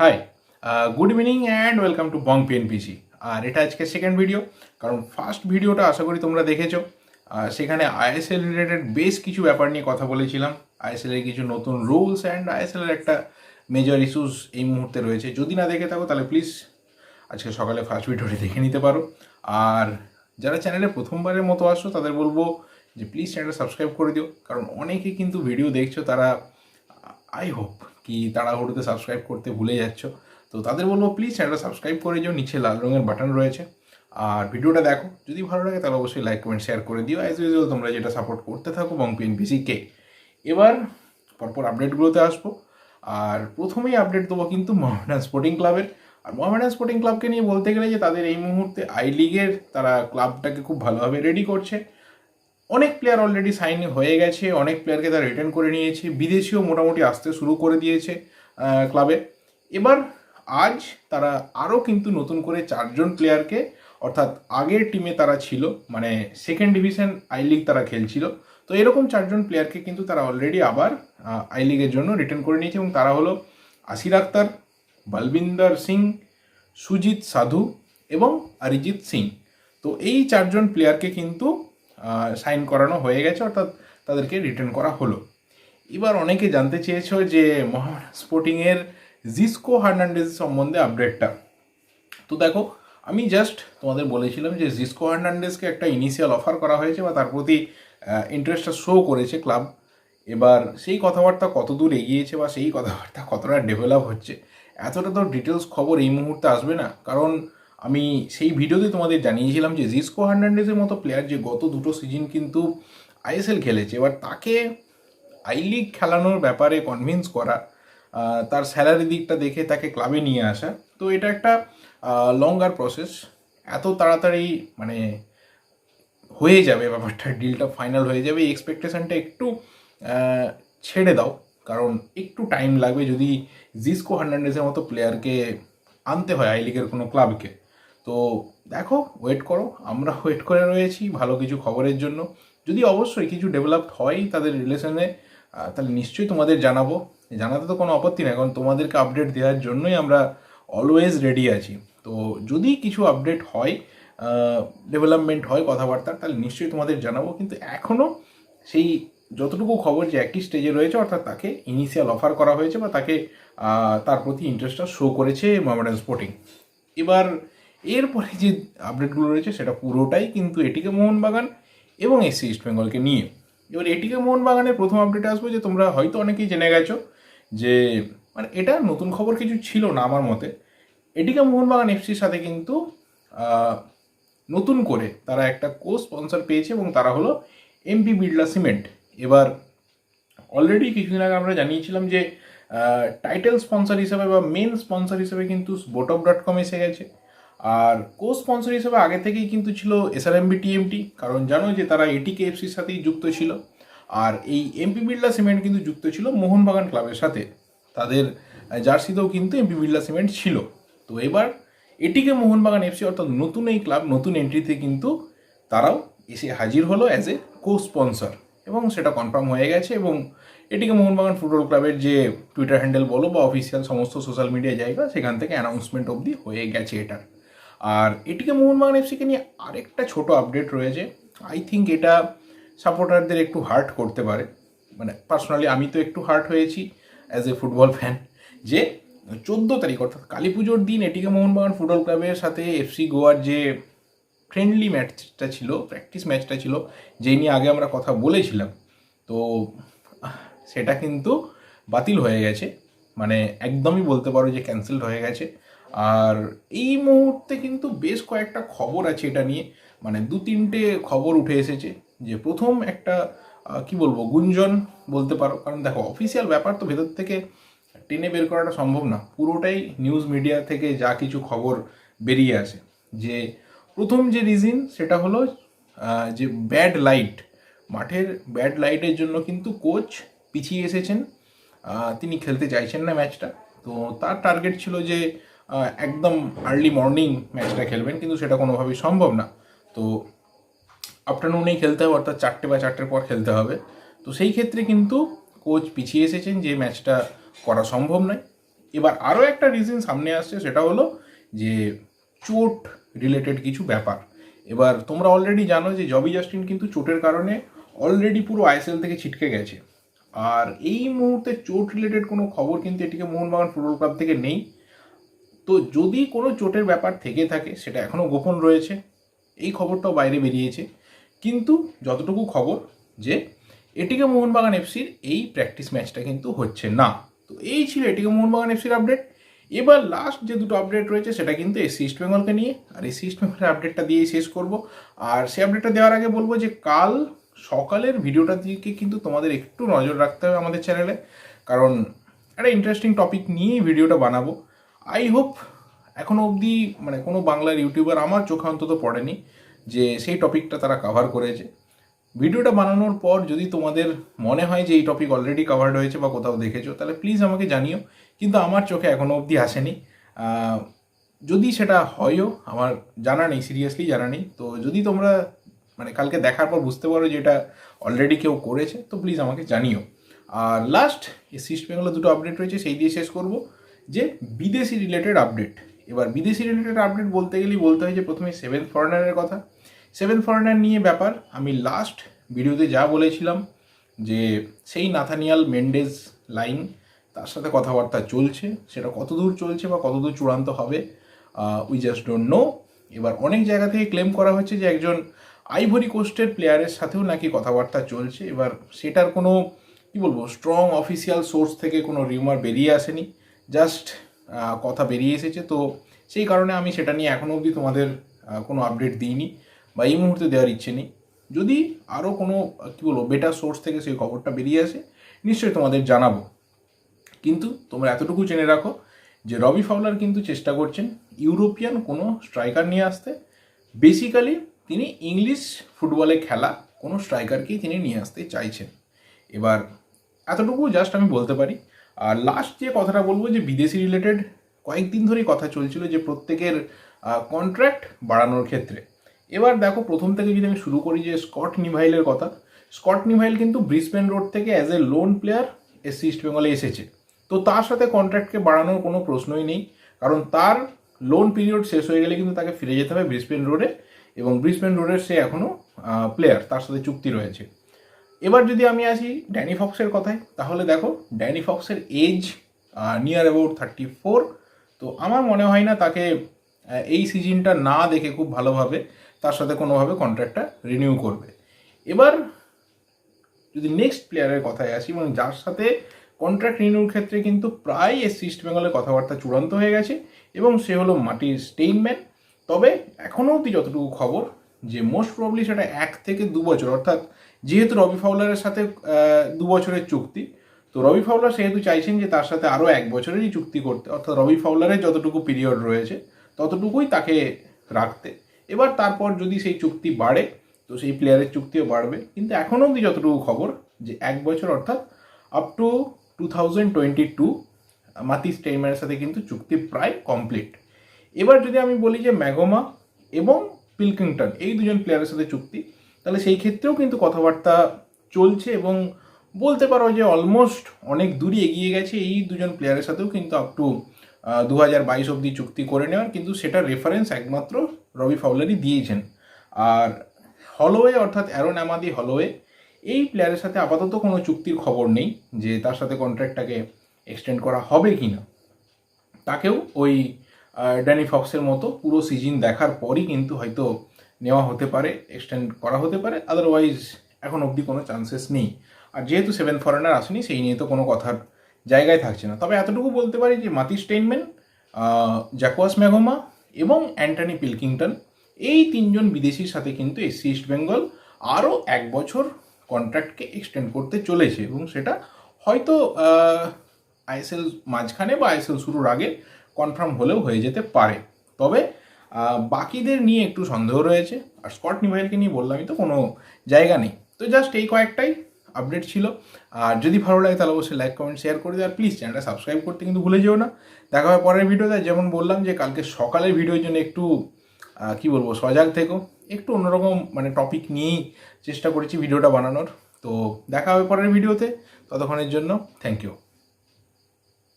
High, good evening and welcome to Bong PNPC. আর এটা আজকে সেকেন্ড ভিডিও, কারণ ফার্স্ট ভিডিওটা আশা করি তোমরা দেখেছো। সেখানে আইএসএল রিলেটেড বেশ কিছু ব্যাপার নিয়ে কথা বলেছিলাম। আইএসএল এর কিছু নতুন রুলস অ্যান্ড আইএসএল এর একটা মেজর ইস্যুস এই মুহূর্তে রয়েছে। যদি না দেখে থাকো তাহলে প্লিজ আজকে সকালে ফার্স্ট ভিডিওটি দেখে নিতে পারো। আর যারা চ্যানেলে প্রথমবারের মতো আসছো তাদের বলবো যে প্লিজ চ্যানেলটা সাবস্ক্রাইব করে দিও, কারণ অনেকে কিন্তু ভিডিও দেখছো, তারা আই হোপ কি তাড়াহুড়োতে সাবস্ক্রাইব করতে ভুলে যাচ্ছ। তো তাদের বলবো প্লিজ চ্যানেলটা সাবস্ক্রাইব করে যাও, নিচে লাল রঙের বাটন রয়েছে। আর ভিডিওটা দেখো, যদি ভালো লাগে তাহলে অবশ্যই লাইক কমেন্ট শেয়ার করে দিও। অ্যাজ ইউজুয়াল তোমরা যেটা সাপোর্ট করতে থাকো বং পিএনপিসিকে। এবার পরপর আপডেটগুলোতে আসবো। আর প্রথমেই আপডেট দেবো কিন্তু মোহামেডান স্পোর্টিং ক্লাবের। আর মোহামেডান স্পোর্টিং ক্লাবকে নিয়ে বলতে গেলে যে তাদের এই মুহূর্তে আই লিগের তারা ক্লাবটাকে খুব ভালোভাবে রেডি করছে। অনেক প্লেয়ার অলরেডি সাইন হয়ে গেছে, অনেক প্লেয়ারকে তারা রিটার্ন করে নিয়েছে, বিদেশিও মোটামুটি আসতে শুরু করে দিয়েছে ক্লাবে। এবার আজ তারা আরও কিন্তু নতুন করে 4জন প্লেয়ারকে, অর্থাৎ আগের টিমে তারা ছিল, মানে সেকেন্ড ডিভিশন আই লিগ তারা খেলছিল, তো এরকম 4জন প্লেয়ারকে কিন্তু তারা অলরেডি আবার আই লিগের জন্য রিটার্ন করে নিয়েছে। এবং তারা হলো আসির আক্তার, বলবিন্দর সিং, সুজিত সাধু এবং অরিজিৎ সিং। তো এই 4জন প্লেয়ারকে কিন্তু সাইন করানো হয়ে গেছে, অর্থাৎ তাদেরকে রিটার্ন করা হলো। এবার অনেকে জানতে চেয়েছো যে মোহামেডান স্পোর্টিংয়ের জিস্কো হার্নান্ডেজ সম্বন্ধে আপডেটটা। তো দেখো, আমি জাস্ট তোমাদের বলেছিলাম যে জিস্কো হার্নান্ডেজকে একটা ইনিশিয়াল অফার করা হয়েছে বা তার প্রতি ইন্টারেস্টটা শো করেছে ক্লাব। এবার সেই কথাবার্তা কত দূর এগিয়েছে বা সেই কথাবার্তা কতটা ডেভেলপ হচ্ছে, এতটা তো ডিটেলস খবর এই মুহূর্তে আসবে না। কারণ আমি সেই ভিডিওতে তোমাদের জানিয়েছিলাম যে জিস্কো হার্নান্ডেজের মতো প্লেয়ার যে গত দুটো সিজন কিন্তু আইএসএল খেলেছে, এবার তাকে আই লিগ খেলানোর ব্যাপারে কনভিন্স করা, তার স্যালারি দিকটা দেখে তাকে ক্লাবে নিয়ে আসা, তো এটা একটা লঙ্গার প্রসেস। এত তাড়াতাড়ি মানে হয়ে যাবে ব্যাপারটা, ডিলটা ফাইনাল হয়ে যাবে, এই এক্সপেকটেশনটা একটু ছেড়ে দাও, কারণ একটু টাইম লাগবে যদি জিস্কো হার্নান্ডেজের মতো প্লেয়ারকে আনতে হয় আই লিগের কোনো ক্লাবকে। তো দেখো, ওয়েট করো, আমরা ওয়েট করে রয়েছি ভালো কিছু খবরের জন্য। যদি অবশ্যই কিছু ডেভেলপড হয় তাদের রিলেশনে, তাহলে নিশ্চয়ই তোমাদের জানাবো। জানাতে তো কোনো আপত্তি নেই, কারণ তোমাদেরকে আপডেট দেওয়ার জন্যই আমরা অলওয়েজ রেডি আছি। তো যদি কিছু আপডেট হয়, ডেভেলপমেন্ট হয় কথাবার্তা, তাহলে নিশ্চয়ই তোমাদের জানাবো। কিন্তু এখনও সেই যতটুকু খবর যে একই স্টেজে রয়েছে, অর্থাৎ তাকে ইনিশিয়াল অফার করা হয়েছে বা তাকে তার প্রতি ইন্টারেস্টটা শো করেছে মোহামেডান স্পোর্টিং। এবার এরপরে যে আপডেটগুলো রয়েছে সেটা পুরোটাই কিন্তু এটিকে মোহনবাগান এবং এসসি ইস্ট বেঙ্গলকে নিয়ে। এবার এটিকে মোহনবাগানের প্রথম আপডেটে আসবো, যে তোমরা হয়তো অনেকেই জেনে গেছো যে মানে এটা নতুন খবর কিছু ছিল না আমার মতে। এটিকে মোহনবাগান এফসির সাথে কিন্তু নতুন করে তারা একটা কো স্পন্সর পেয়েছে এবং তারা হলো এমপি বিড়লা সিমেন্ট। এবার অলরেডি কিছুদিন আগে আমরা জানিয়েছিলাম যে টাইটেল স্পন্সর হিসেবে বা মেন স্পন্সর হিসেবে কিন্তু বোটপ.com এসে গেছে। আর কো স্পন্সর হিসেবে আগে থেকেই কিন্তু ছিল এসআরএমবি টিএমটি, কারণ জানো যে তারা এটিকে এফসির সাথেই যুক্ত ছিল। আর এই এমপি বিড়লা সিমেন্ট কিন্তু যুক্ত ছিল মোহনবাগান ক্লাবের সাথে, তাদের জার্সিতেও কিন্তু এমপি বিড়লা সিমেন্ট ছিল। তো এবার এটিকে মোহনবাগান এফসি, অর্থাৎ নতুন এই ক্লাব, নতুন এন্ট্রিতে কিন্তু তারাও এসে হাজির হলো অ্যাজ এ কো স্পন্সর, এবং সেটা কনফার্ম হয়ে গেছে। এবং এটিকে মোহনবাগান ফুটবল ক্লাবের যে টুইটার হ্যান্ডেল বলো বা অফিসিয়াল সমস্ত সোশ্যাল মিডিয়া জায়গা, সেখান থেকে অ্যানাউন্সমেন্ট অবধি হয়ে গেছে এটার। আর এটিকে মোহনবাগান এফসিকে নিয়ে আরেকটা ছোট আপডেট রয়েছে। আই থিঙ্ক এটা সাপোর্টারদের একটু হার্ট করতে পারে, মানে পার্সোনালি আমি তো একটু হার্ট হয়েছি অ্যাজ এ ফুটবল ফ্যান, যে 14 তারিখ অর্থাৎ কালী পুজোর দিন এটিকে মোহনবাগান ফুটবল ক্লাবের সাথে এফসি গোয়ার যে ফ্রেন্ডলি ম্যাচটা ছিল, প্র্যাকটিস ম্যাচটা ছিল, যেই নিয়ে আগে আমরা কথা বলেছিলাম, তো সেটা কিন্তু বাতিল হয়ে গেছে, মানে একদমই বলতে পারো যে ক্যান্সেলড হয়ে গেছে। আর এই মুহূর্তে কিন্তু বেশ কয়েকটা খবর আছে এটা নিয়ে, মানে 2-3টে খবর উঠে এসেছে। যে প্রথম একটা কি বলবো, গুঞ্জন বলতে পারো, কারণ দেখো অফিসিয়াল ব্যাপার তো ভেতর থেকে টেনে বের করাটা সম্ভব না, পুরোটাই নিউজ মিডিয়া থেকে যা কিছু খবর বেরিয়ে আসে। যে প্রথম যে রিজন সেটা হলো যে ব্যাড লাইট, মাঠের ব্যাড লাইটের জন্য কিন্তু কোচ পিছিয়ে এসেছেন, তিনি খেলতে চাইছেন না ম্যাচটা। তো তার টার্গেট ছিল যে একদম আর্লি মর্নিং ম্যাচটা খেলবেন, কিন্তু সেটা কোনোভাবেই সম্ভব না। তো আফটারনুনেই খেলতে হবে, অর্থাৎ 4টে বা 4টের পর খেলতে হবে। তো সেই ক্ষেত্রে কিন্তু কোচ পিছিয়ে এসেছেন, যে ম্যাচটা করা সম্ভব নয়। এবার আরও একটা রিজন সামনে আসছে, সেটা হলো যে চোট রিলেটেড কিছু ব্যাপার। এবার তোমরা অলরেডি জানো যে জবি জাস্টিন কিন্তু চোটের কারণে অলরেডি পুরো আইএসএল থেকে ছিটকে গেছে। আর এই মুহূর্তে চোট রিলেটেড কোনো খবর কিন্তু এটিকে মোহনবাগান ফুটবল ক্লাব থেকে নেই। তো যদি কোনো চোটের ব্যাপার থেকে থাকে সেটা এখনও গোপন রয়েছে, এই খবরটাও বাইরে বেরিয়েছে। কিন্তু যতটুকু খবর যে এটিকে মোহনবাগান এফসির এই প্র্যাকটিস ম্যাচটা কিন্তু হচ্ছে না। তো এই ছিল এটিকে মোহনবাগান এফসির আপডেট। এবার লাস্ট যে দুটো আপডেট রয়েছে সেটা কিন্তু এসসি ইস্ট বেঙ্গলকে নিয়ে, আর এসসি ইস্ট বেঙ্গলের আপডেটটা দিয়েই শেষ করব। আর সেই আপডেটটা দেওয়ার আগে বলবো যে কাল সকালের ভিডিওটার দিকে কিন্তু তোমাদের একটু নজর রাখতে হবে আমাদের চ্যানেলে, কারণ একটা ইন্টারেস্টিং টপিক নিয়েই ভিডিওটা বানাবো। আই হোপ এখনও অবধি মানে কোনো বাংলার ইউটিউবার আমার চোখে অন্তত পড়েনি যে সেই টপিকটা তারা কভার করেছে। ভিডিওটা বানানোর পর যদি তোমাদের মনে হয় যে এই টপিক অলরেডি কভার্ড হয়েছে বা কোথাও দেখেছো, তাহলে প্লিজ আমাকে জানিও, কিন্তু আমার চোখে এখনও অবধি আসেনি। যদি সেটা হয়ও আমার জানা নেই, সিরিয়াসলি জানা নেই। তো যদি তোমরা মানে কালকে দেখার পর বুঝতে পারো যে এটা অলরেডি কেউ করেছে, তো প্লিজ আমাকে জানিও। আর লাস্ট ইস্ট বেঙ্গলের দুটো আপডেট রয়েছে, সেই দিয়ে শেষ করব, যে বিদেশি রিলেটেড আপডেট। এবার বিদেশি রিলেটেড আপডেট বলতে গেলেই বলতে হয় যে প্রথমে সেভেন্থ ফরেনারের কথা। সেভেন্থ ফরেনার নিয়ে ব্যাপার আমি লাস্ট ভিডিওতে যা বলেছিলাম যে সেই নাথানিয়াল মেন্ডেজ লাইন, তার সাথে কথাবার্তা চলছে, সেটা কতদূর চলছে বা কতদূর চূড়ান্ত হবে উই জাস্ট ডোন্ট নো। এবার অনেক জায়গা থেকে ক্লেম করা হচ্ছে যে একজন আইভরি কোস্টের প্লেয়ারের সাথেও নাকি কথাবার্তা চলছে। এবার সেটার কোনো কী বলবো স্ট্রং অফিসিয়াল সোর্স থেকে কোনো রিউমার বেরিয়ে আসেনি, জাস্ট কথা বেরিয়ে এসেছে। তো সেই কারণে আমি সেটা নিয়ে এখনও অবধি তোমাদের কোনো আপডেট দিইনি বা এই মুহূর্তে দেওয়ার ইচ্ছে নেই। যদি আরও কোনো কী বলবো বেটার সোর্স থেকে সেই খবরটা বেরিয়ে আসে নিশ্চয়ই তোমাদের জানাবো। কিন্তু তোমরা এতটুকু জেনে রাখো যে রবি ফাউলার কিন্তু চেষ্টা করছেন ইউরোপিয়ান কোনো স্ট্রাইকার নিয়ে আসতে। বেসিক্যালি তিনি ইংলিশ ফুটবলে খেলা কোনো স্ট্রাইকারকেই তিনি নিয়ে আসতে চাইছেন। এবার এতটুকু জাস্ট আমি বলতে পারি। আর লাস্ট যে কথাটা বলবো যে বিদেশি রিলেটেড কয়েকদিন ধরেই কথা চলছিল যে প্রত্যেকের কন্ট্রাক্ট বাড়ানোর ক্ষেত্রে। এবার দেখো প্রথম থেকে যদি আমি শুরু করি যে স্কট নিভাইলের কথা, স্কট নিভাইল কিন্তু ব্রিসবেন রোড থেকে as a loan player SC east বেঙ্গলে এসেছে। তো তার সাথে কন্ট্রাক্টকে বাড়ানোর কোনো প্রশ্নই নেই, কারণ তার লোন পিরিয়ড শেষ হয়ে গেলে কিন্তু তাকে ফিরে যেতে হবে ব্রিসবেন রোডে, এবং ব্রিসবেন রোডের সে এখনও প্লেয়ার, তার সাথে চুক্তি রয়েছে। এবার যদি আমি আসি ড্যানি ফক্সের কথায়, তাহলে দেখো ড্যানি ফক্সের এজ নিয়ার অ্যাবাউট 34। তো আমার মনে হয় না তাকে এই সিজনটা না দেখে খুব ভালোভাবে তার সাথে কোনোভাবে কন্ট্রাক্টটা রিনিউ করবে। এবার যদি নেক্সট প্লেয়ারের কথায় আসি, এবং যার সাথে কন্ট্রাক্ট রিনিউর ক্ষেত্রে কিন্তু প্রায় এসসি ইস্ট বেঙ্গলের কথাবার্তা চূড়ান্ত হয়ে গেছে, এবং সে হলো মার্টিন স্টেইনম্যান। তবে এখনও অবধি যতটুকু খবর যে মোস্ট প্রবলি সেটা 1 থেকে 2 বছর, অর্থাৎ যেহেতু রবি ফাউলারের সাথে 2 বছরের চুক্তি, তো রবি ফাউলার সেহেতু চাইছেন যে তার সাথে আরও 1 বছরেরই চুক্তি করতে, অর্থাৎ রবি ফাউলারের যতটুকু পিরিয়ড রয়েছে ততটুকুই তাকে রাখতে। এবার তারপর যদি সেই চুক্তি বাড়ে তো সেই প্লেয়ারের চুক্তিও বাড়বে, কিন্তু এখনও অবধি যতটুকু খবর যে 1 বছর অর্থাৎ আপ টু 2022 মার্টিন স্টেইনম্যানের সাথে কিন্তু চুক্তি প্রায় কমপ্লিট। এবার যদি আমি বলি যে ম্যাগোমা এবং পিলকিংটন এই দুজন প্লেয়ারের সাথে চুক্তি, তাহলে সেই ক্ষেত্রেও কিন্তু কথাবার্তা চলছে, এবং বলতে পারো যে অলমোস্ট অনেক দূরই এগিয়ে গেছে এই দুজন প্লেয়ারের সাথেও কিন্তু আপ টু 2022 অবধি চুক্তি করে নেওয়ার, কিন্তু সেটার রেফারেন্স একমাত্র রবি ফাউলারই দিয়েছেন। আর হলোওয়ে অর্থাৎ অ্যারন অ্যামাদি হলোওয়ে এই প্লেয়ারের সাথে আপাতত কোনো চুক্তির খবর নেই যে তার সাথে কন্ট্রাক্টটাকে এক্সটেন্ড করা হবে কি না। তাকেও ওই ড্যানি ফক্সের মতো পুরো সিজন দেখার পরই কিন্তু হয়তো নেওয়া হতে পারে, এক্সটেন্ড করা হতে পারে, আদারওয়াইজ এখন অবধি কোনো চান্সেস নেই। আর যেহেতু 7 ফরেনার আসেনি সেই নিয়ে তো কোনো কথার জায়গায় থাকছে না। তবে এতটুকু বলতে পারি যে মার্টিন স্টেইনম্যান, জ্যাকোয়াস ম্যাগোমা এবং অ্যান্টনি পিলকিংটন এই 3 জন বিদেশির সাথে কিন্তু এসসি ইস্ট বেঙ্গল আরও 1 বছর কন্ট্রাক্টকে এক্সটেন্ড করতে চলেছে, এবং সেটা হয়তো আইএসএল মাঝখানে বা আইএসএল শুরুর আগে কনফার্ম হলেও হয়ে যেতে পারে। তবে বাকিদের নিয়ে একটু সন্দেহ রয়েছে, আর স্কট নিভাইলকে নিয়ে বললামই তো কোনো জায়গা নেই। তো জাস্ট এই কয়েকটাই আপডেট ছিল। আর যদি ভালো লাগে তাহলে অবশ্যই লাইক কমেন্ট শেয়ার করে দিও, আর প্লিজ চ্যানেলটা সাবস্ক্রাইব করতে কিন্তু ভুলে যেও না। দেখা হবে পরের ভিডিওতে। যেমন বললাম যে কালকে সকালের ভিডিওর জন্য একটু কি বলবো সজাগ থেকো, একটু অন্যরকম মানে টপিক নিয়েই চেষ্টা করেছি ভিডিওটা বানানোর। তো দেখা হবে পরের ভিডিওতে, ততক্ষণের জন্য থ্যাংক ইউ।